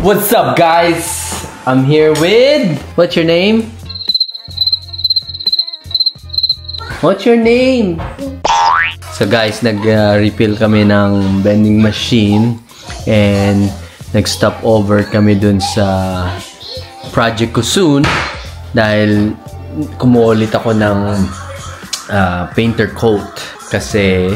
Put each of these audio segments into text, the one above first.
What's up, guys? I'm here with... What's your name? What's your name? So guys, nag-refill kami ng vending machine and nag-stop over kami dun sa project ko soon dahil kumuha ulit ako ng painter coat kasi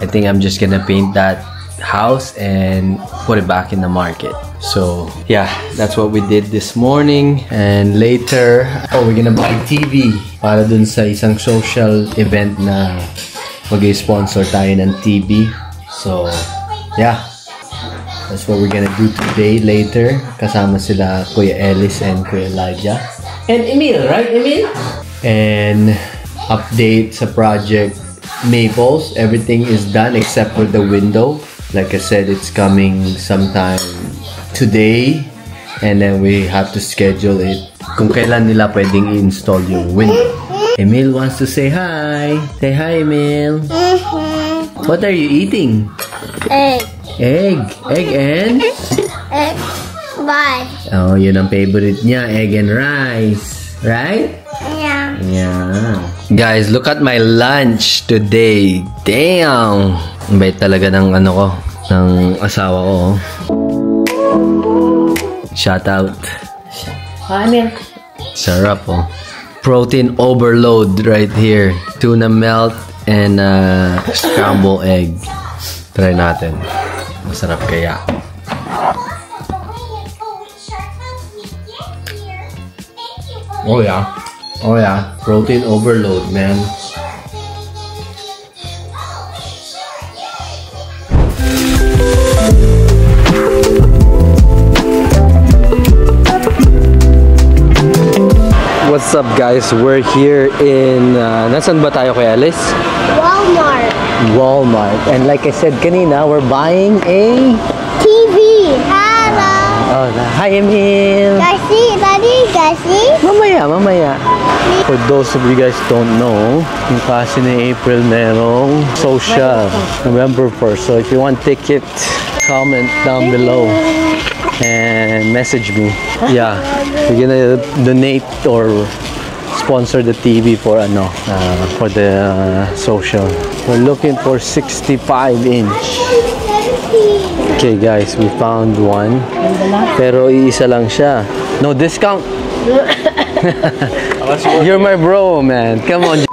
I think I'm just gonna paint that house and put it back in the market. So yeah, that's what we did this morning. And later, we're gonna buy TV para dun sa isang social event na mag-sponsor tayo ng TV. So yeah, that's what we're gonna do today. Later, kasama sila Kuya Ellis and Kuya Elijah and Emil, right Emil? And update sa project Maples. Everything is done except for the window. Like I said, it's coming sometime today, and then we have to schedule it kung kailan nila pwedeng i-install yung window. Emil wants to say hi. Say hi, Emil. What are you eating? Egg. Egg. Egg and? Egg. Rice. Oh, yun ang favorite niya. Egg and rice. Right? Yeah. Yeah. Guys, look at my lunch today. Damn! Ang bait talaga ng ano ko, ng asawa ko. Shout out. Hi, Emil. Sarap, oh. Protein overload right here. Tuna melt and scrambled egg. Try natin. Masarap kaya. Oh yeah. Oh yeah. Protein overload, man. What's up, guys? We're here in nasan ba tayo, Kuya Alice? Walmart. Walmart. And like I said kanina, we're buying a TV. Hello. Oh, hi Emil. Gashi, Daddy, Gashi. Mamaya. For those of you guys don't know, yung klase ni April merong social November 1st. So if you want ticket, comment down below and message me. Yeah, we're gonna donate or sponsor the TV for for the social. We're looking for 65-inch. Okay guys, we found one. Pero iisa lang siya. No discount. You're my bro, man. Come on.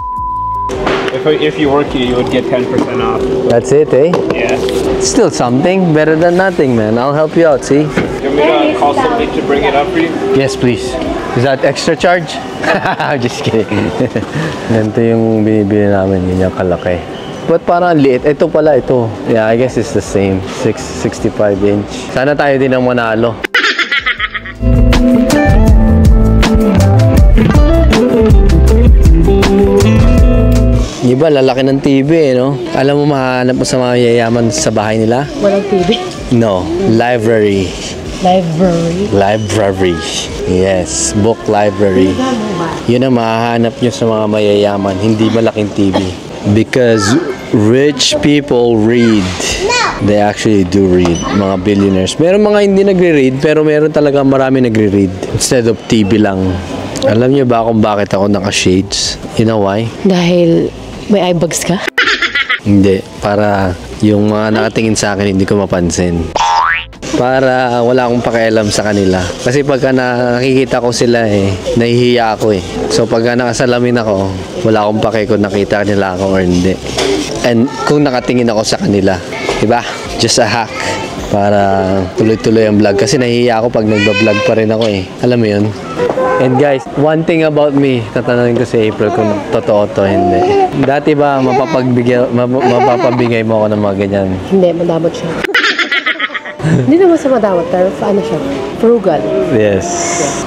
If you work here, you would get 10% off. That's it, eh? Yeah. Still something. Better than nothing, man. I'll help you out, see? You want me to call somebody to bring it up for you? Yes, please. Is that extra charge? Just kidding. Ganito yung binibili namin. Yun yung kalaki. But parang liit. Ito pala, ito. Yeah, I guess it's the same. 65-inch. Sana tayo din ang manalo. Iba, lalaki ng TV, no? Alam mo, mahanap mo sa mga yayaman sa bahay nila? Walang TV? No. Library. Library? Yes. Book library. Yun ang mahahanap nyo sa mga mayayaman. Hindi malaking TV. Because rich people read. They actually do read. Mga billionaires. Meron mga hindi nagre-read, pero meron talaga marami nagre-read. Instead of TV lang. Alam nyo ba kung bakit ako naka-shades? You know why? Dahil may eye bags ka? Hindi. Para yung mga nakatingin sa akin hindi ko mapansin. Para wala akong pakialam sa kanila. Kasi pagka nakikita ko sila nahihiya ako eh. So pagka nakasalamin ako, wala akong pake kung nakita nila ako or hindi. And kung nakatingin ako sa kanila. Diba? Just a hack. Para tuloy-tuloy ang vlog. Kasi nahihiya ako pag nagba-vlog pa rin ako eh. Alam mo yun? And guys, one thing about me, tatanungin ko si April kung totoo to, hindi. Dati ba mapapabigay mo ako ng mga ganyan? Hindi, madamot siya. Hindi naman sa madamot, pero ano siya? Frugal. Yes.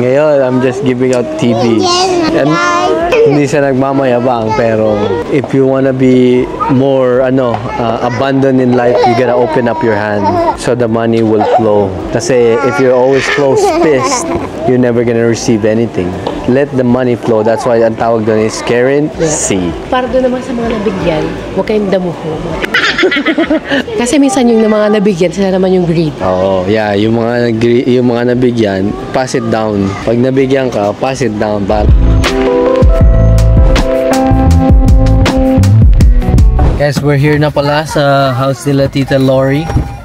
Ngayon, I'm just giving out TV. And hindi siya nagmamayabang, pero if you wanna be more abundant in life, you gotta open up your hand so the money will flow. Kasi if you're always close-fist, you're never gonna receive anything. let the money flow. That's why ang tawag doon is currency. Para doon naman sa mga nabigyan, huwag kayong damuho. Kasi minsan yung mga nabigyan, sila naman yung greed. Oo, yeah, yung mga nabigyan, pass it down. Pag nabigyan ka, pass it down. Guys, we're here na pala sa house nila Tita Lori.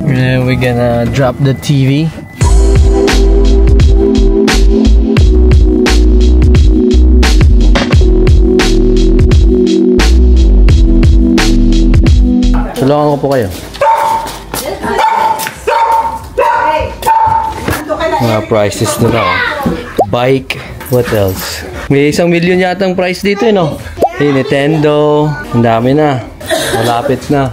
And we're gonna drop the TV. Tulungan ko po kayo. Mga prices nila. Bike. What else? May 1 million yata ang price dito, no? Hey, Nintendo. Ang dami na. Malapit na.